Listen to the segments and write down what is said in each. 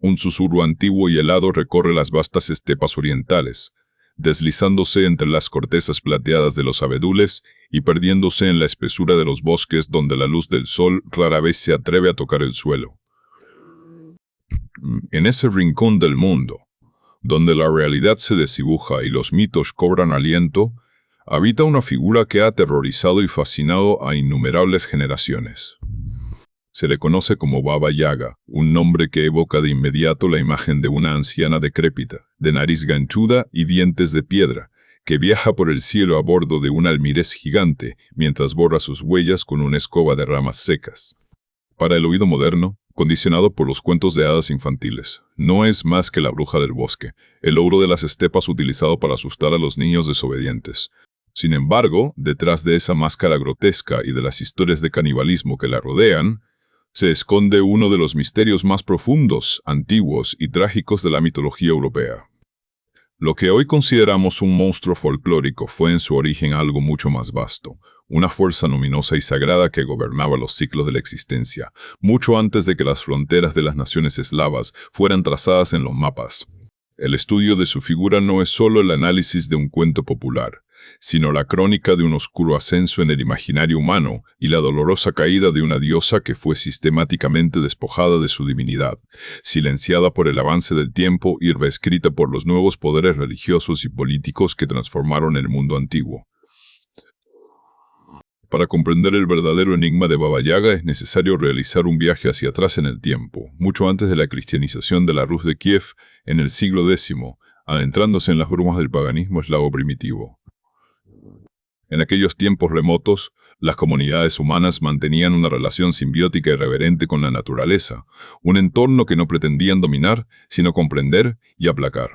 Un susurro antiguo y helado recorre las vastas estepas orientales, deslizándose entre las cortezas plateadas de los abedules y perdiéndose en la espesura de los bosques donde la luz del sol rara vez se atreve a tocar el suelo. En ese rincón del mundo, donde la realidad se desdibuja y los mitos cobran aliento, habita una figura que ha aterrorizado y fascinado a innumerables generaciones. Se le conoce como Baba Yaga, un nombre que evoca de inmediato la imagen de una anciana decrépita, de nariz ganchuda y dientes de piedra, que viaja por el cielo a bordo de un almirez gigante mientras borra sus huellas con una escoba de ramas secas. Para el oído moderno, condicionado por los cuentos de hadas infantiles, no es más que la bruja del bosque, el ogro de las estepas utilizado para asustar a los niños desobedientes. Sin embargo, detrás de esa máscara grotesca y de las historias de canibalismo que la rodean, se esconde uno de los misterios más profundos, antiguos y trágicos de la mitología europea. Lo que hoy consideramos un monstruo folclórico fue en su origen algo mucho más vasto, una fuerza luminosa y sagrada que gobernaba los ciclos de la existencia, mucho antes de que las fronteras de las naciones eslavas fueran trazadas en los mapas. El estudio de su figura no es solo el análisis de un cuento popular, sino la crónica de un oscuro ascenso en el imaginario humano y la dolorosa caída de una diosa que fue sistemáticamente despojada de su divinidad, silenciada por el avance del tiempo y reescrita por los nuevos poderes religiosos y políticos que transformaron el mundo antiguo. Para comprender el verdadero enigma de Baba Yaga es necesario realizar un viaje hacia atrás en el tiempo, mucho antes de la cristianización de la Rus de Kiev en el siglo X, adentrándose en las brumas del paganismo eslavo primitivo. En aquellos tiempos remotos, las comunidades humanas mantenían una relación simbiótica y reverente con la naturaleza, un entorno que no pretendían dominar, sino comprender y aplacar.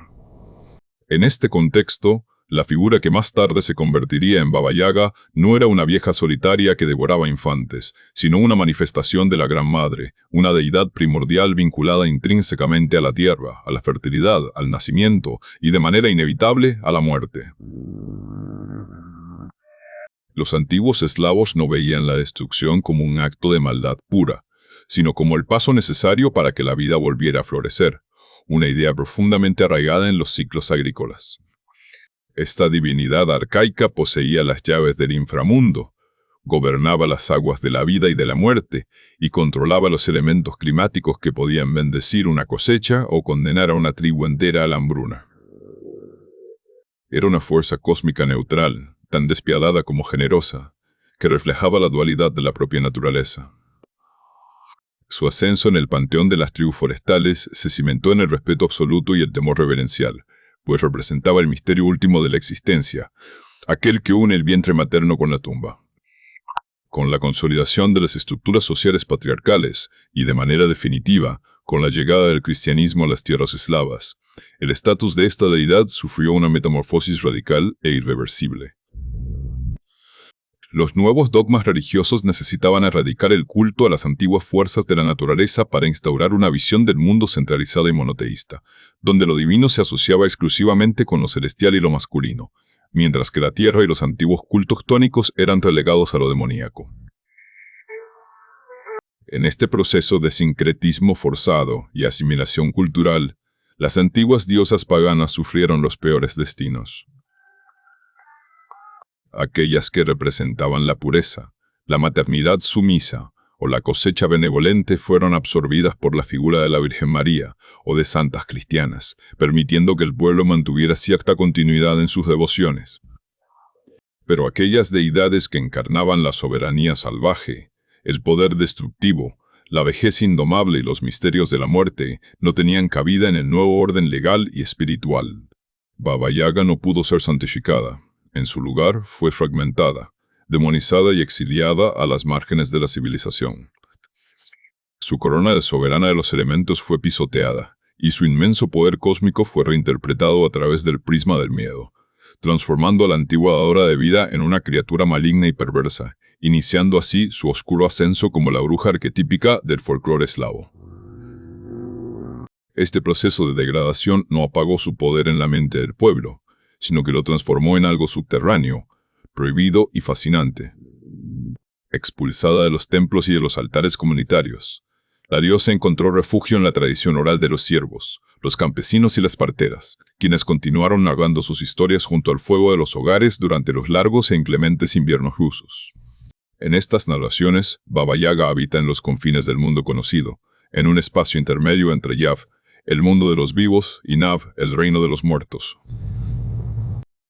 En este contexto, la figura que más tarde se convertiría en Baba Yaga no era una vieja solitaria que devoraba infantes, sino una manifestación de la Gran Madre, una deidad primordial vinculada intrínsecamente a la tierra, a la fertilidad, al nacimiento y de manera inevitable a la muerte. Los antiguos eslavos no veían la destrucción como un acto de maldad pura, sino como el paso necesario para que la vida volviera a florecer, una idea profundamente arraigada en los ciclos agrícolas. Esta divinidad arcaica poseía las llaves del inframundo, gobernaba las aguas de la vida y de la muerte, y controlaba los elementos climáticos que podían bendecir una cosecha o condenar a una tribu entera a la hambruna. Era una fuerza cósmica neutral, tan despiadada como generosa, que reflejaba la dualidad de la propia naturaleza. Su ascenso en el panteón de las tribus forestales se cimentó en el respeto absoluto y el temor reverencial, pues representaba el misterio último de la existencia, aquel que une el vientre materno con la tumba. Con la consolidación de las estructuras sociales patriarcales, y de manera definitiva, con la llegada del cristianismo a las tierras eslavas, el estatus de esta deidad sufrió una metamorfosis radical e irreversible. Los nuevos dogmas religiosos necesitaban erradicar el culto a las antiguas fuerzas de la naturaleza para instaurar una visión del mundo centralizada y monoteísta, donde lo divino se asociaba exclusivamente con lo celestial y lo masculino, mientras que la tierra y los antiguos cultos tónicos eran relegados a lo demoníaco. En este proceso de sincretismo forzado y asimilación cultural, las antiguas diosas paganas sufrieron los peores destinos. Aquellas que representaban la pureza, la maternidad sumisa o la cosecha benevolente fueron absorbidas por la figura de la Virgen María o de santas cristianas, permitiendo que el pueblo mantuviera cierta continuidad en sus devociones. Pero aquellas deidades que encarnaban la soberanía salvaje, el poder destructivo, la vejez indomable y los misterios de la muerte no tenían cabida en el nuevo orden legal y espiritual. Baba Yaga no pudo ser santificada. En su lugar fue fragmentada, demonizada y exiliada a las márgenes de la civilización. Su corona de soberana de los elementos fue pisoteada, y su inmenso poder cósmico fue reinterpretado a través del prisma del miedo, transformando a la antigua dadora de vida en una criatura maligna y perversa, iniciando así su oscuro ascenso como la bruja arquetípica del folclore eslavo. Este proceso de degradación no apagó su poder en la mente del pueblo, sino que lo transformó en algo subterráneo, prohibido y fascinante. Expulsada de los templos y de los altares comunitarios, La diosa encontró refugio en la tradición oral de los siervos, los campesinos y las parteras, quienes continuaron narrando sus historias junto al fuego de los hogares durante los largos e inclementes inviernos rusos. En estas narraciones, Baba Yaga habita en los confines del mundo conocido, en un espacio intermedio entre Yav, el mundo de los vivos, y Nav, el reino de los muertos.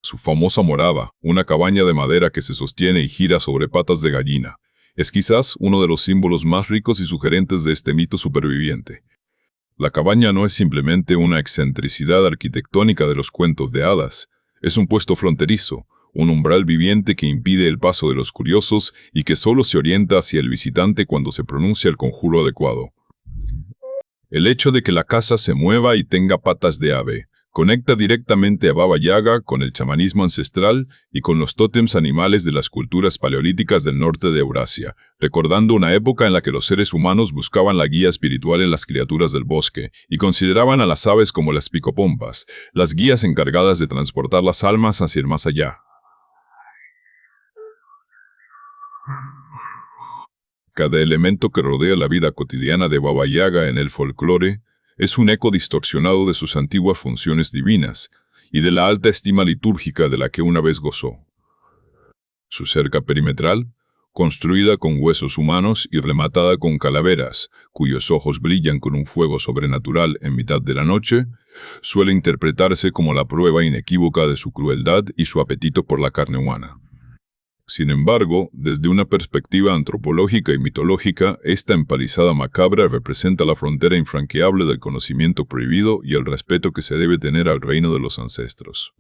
Su famosa morada, una cabaña de madera que se sostiene y gira sobre patas de gallina, es quizás uno de los símbolos más ricos y sugerentes de este mito superviviente. La cabaña no es simplemente una excentricidad arquitectónica de los cuentos de hadas, es un puesto fronterizo, un umbral viviente que impide el paso de los curiosos y que solo se orienta hacia el visitante cuando se pronuncia el conjuro adecuado. El hecho de que la casa se mueva y tenga patas de ave conecta directamente a Baba Yaga con el chamanismo ancestral y con los tótems animales de las culturas paleolíticas del norte de Eurasia, recordando una época en la que los seres humanos buscaban la guía espiritual en las criaturas del bosque y consideraban a las aves como las picopompas, las guías encargadas de transportar las almas hacia el más allá. Cada elemento que rodea la vida cotidiana de Baba Yaga en el folclore es un eco distorsionado de sus antiguas funciones divinas y de la alta estima litúrgica de la que una vez gozó. Su cerca perimetral, construida con huesos humanos y rematada con calaveras, cuyos ojos brillan con un fuego sobrenatural en mitad de la noche, suele interpretarse como la prueba inequívoca de su crueldad y su apetito por la carne humana. Sin embargo, desde una perspectiva antropológica y mitológica, esta empalizada macabra representa la frontera infranqueable del conocimiento prohibido y el respeto que se debe tener al reino de los ancestros.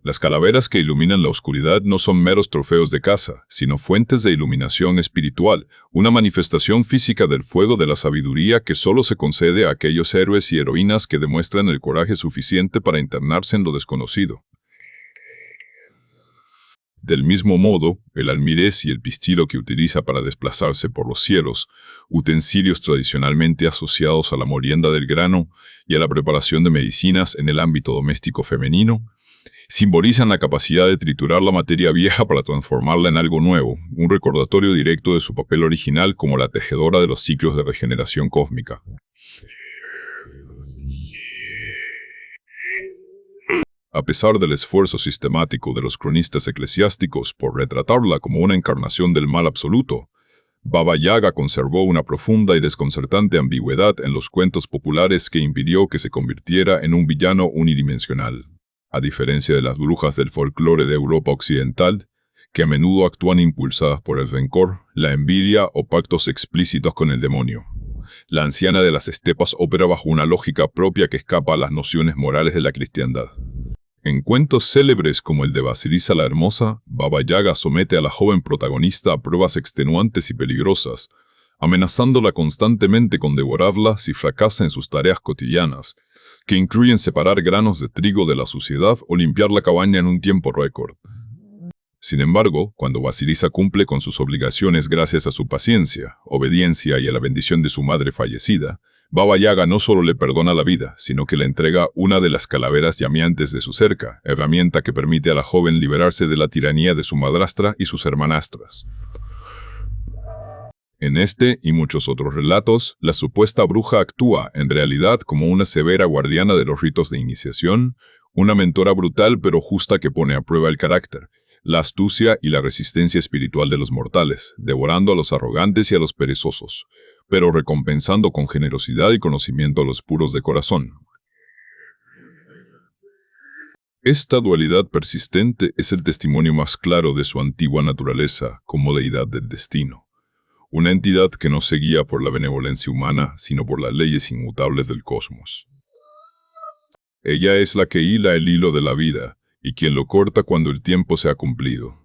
Las calaveras que iluminan la oscuridad no son meros trofeos de caza, sino fuentes de iluminación espiritual, una manifestación física del fuego de la sabiduría que solo se concede a aquellos héroes y heroínas que demuestran el coraje suficiente para internarse en lo desconocido. Del mismo modo, el almirez y el pistilo que utiliza para desplazarse por los cielos, utensilios tradicionalmente asociados a la molienda del grano y a la preparación de medicinas en el ámbito doméstico femenino, simbolizan la capacidad de triturar la materia vieja para transformarla en algo nuevo, un recordatorio directo de su papel original como la tejedora de los ciclos de regeneración cósmica. A pesar del esfuerzo sistemático de los cronistas eclesiásticos por retratarla como una encarnación del mal absoluto, Baba Yaga conservó una profunda y desconcertante ambigüedad en los cuentos populares que impidió que se convirtiera en un villano unidimensional. A diferencia de las brujas del folclore de Europa occidental, que a menudo actúan impulsadas por el rencor, la envidia o pactos explícitos con el demonio. La anciana de las estepas opera bajo una lógica propia que escapa a las nociones morales de la cristiandad. En cuentos célebres como el de Vasilisa la Hermosa, Baba Yaga somete a la joven protagonista a pruebas extenuantes y peligrosas, amenazándola constantemente con devorarla si fracasa en sus tareas cotidianas, que incluyen separar granos de trigo de la suciedad o limpiar la cabaña en un tiempo récord. Sin embargo, cuando Vasilisa cumple con sus obligaciones gracias a su paciencia, obediencia y a la bendición de su madre fallecida, Baba Yaga no solo le perdona la vida, sino que le entrega una de las calaveras llameantes de su cerca, herramienta que permite a la joven liberarse de la tiranía de su madrastra y sus hermanastras. En este y muchos otros relatos, la supuesta bruja actúa, en realidad, como una severa guardiana de los ritos de iniciación, una mentora brutal pero justa que pone a prueba el carácter, la astucia y la resistencia espiritual de los mortales, devorando a los arrogantes y a los perezosos, pero recompensando con generosidad y conocimiento a los puros de corazón. Esta dualidad persistente es el testimonio más claro de su antigua naturaleza como deidad del destino, una entidad que no se guía por la benevolencia humana, sino por las leyes inmutables del cosmos. Ella es la que hila el hilo de la vida, y quien lo corta cuando el tiempo se ha cumplido.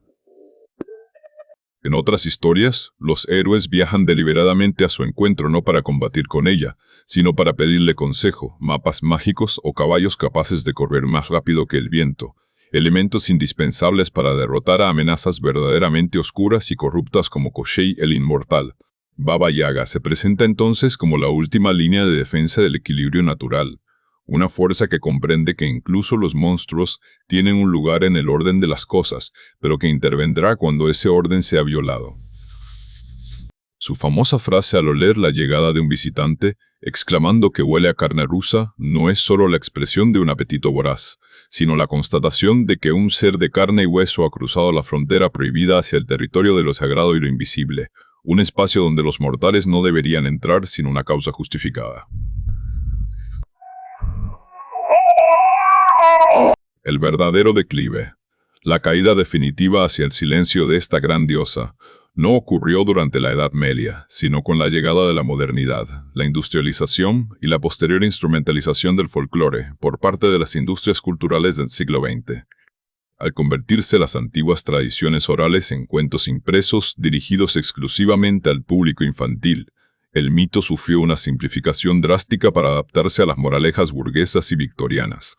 En otras historias, los héroes viajan deliberadamente a su encuentro no para combatir con ella, sino para pedirle consejo, mapas mágicos o caballos capaces de correr más rápido que el viento, elementos indispensables para derrotar a amenazas verdaderamente oscuras y corruptas como Koshchei el Inmortal. Baba Yaga se presenta entonces como la última línea de defensa del equilibrio natural, una fuerza que comprende que incluso los monstruos tienen un lugar en el orden de las cosas, pero que intervendrá cuando ese orden sea violado. Su famosa frase al oler la llegada de un visitante, exclamando que huele a carne rusa, no es solo la expresión de un apetito voraz, sino la constatación de que un ser de carne y hueso ha cruzado la frontera prohibida hacia el territorio de lo sagrado y lo invisible, un espacio donde los mortales no deberían entrar sin una causa justificada. El verdadero declive. La caída definitiva hacia el silencio de esta gran diosa no ocurrió durante la Edad Media, sino con la llegada de la modernidad, la industrialización y la posterior instrumentalización del folclore por parte de las industrias culturales del siglo XX. Al convertirse las antiguas tradiciones orales en cuentos impresos dirigidos exclusivamente al público infantil, el mito sufrió una simplificación drástica para adaptarse a las moralejas burguesas y victorianas.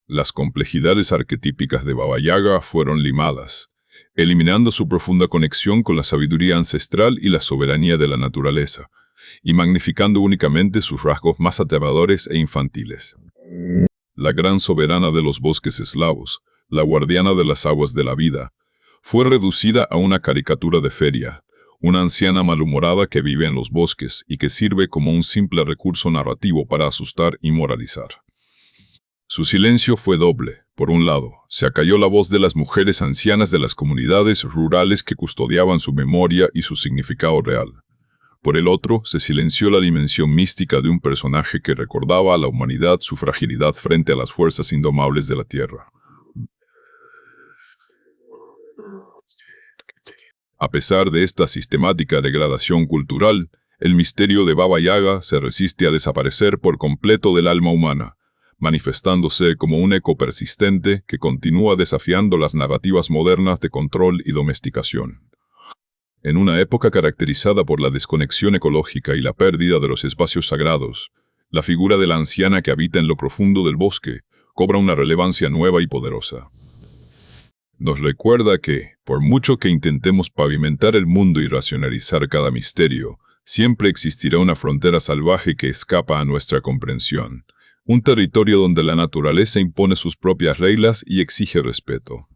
Las complejidades arquetípicas de Baba Yaga fueron limadas, eliminando su profunda conexión con la sabiduría ancestral y la soberanía de la naturaleza, y magnificando únicamente sus rasgos más aterradores e infantiles. La gran soberana de los bosques eslavos, la guardiana de las aguas de la vida, fue reducida a una caricatura de feria, una anciana malhumorada que vive en los bosques y que sirve como un simple recurso narrativo para asustar y moralizar. Su silencio fue doble. Por un lado, se acalló la voz de las mujeres ancianas de las comunidades rurales que custodiaban su memoria y su significado real. Por el otro, se silenció la dimensión mística de un personaje que recordaba a la humanidad su fragilidad frente a las fuerzas indomables de la tierra. A pesar de esta sistemática degradación cultural, el misterio de Baba Yaga se resiste a desaparecer por completo del alma humana, manifestándose como un eco persistente que continúa desafiando las narrativas modernas de control y domesticación. En una época caracterizada por la desconexión ecológica y la pérdida de los espacios sagrados, la figura de la anciana que habita en lo profundo del bosque cobra una relevancia nueva y poderosa. Nos recuerda que, por mucho que intentemos pavimentar el mundo y racionalizar cada misterio, siempre existirá una frontera salvaje que escapa a nuestra comprensión. Un territorio donde la naturaleza impone sus propias reglas y exige respeto.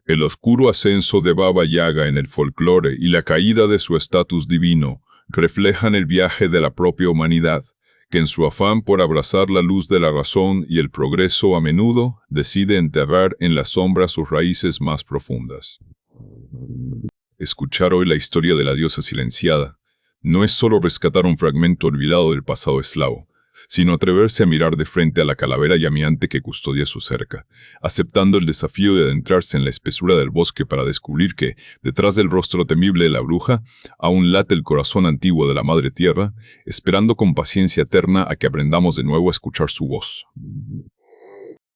El oscuro ascenso de Baba Yaga en el folclore y la caída de su estatus divino reflejan el viaje de la propia humanidad, que en su afán por abrazar la luz de la razón y el progreso a menudo decide enterrar en la sombra sus raíces más profundas. Escuchar hoy la historia de la diosa silenciada no es solo rescatar un fragmento olvidado del pasado eslavo, sino atreverse a mirar de frente a la calavera llameante que custodia su cerca, aceptando el desafío de adentrarse en la espesura del bosque para descubrir que, detrás del rostro temible de la bruja, aún late el corazón antiguo de la Madre Tierra, esperando con paciencia eterna a que aprendamos de nuevo a escuchar su voz.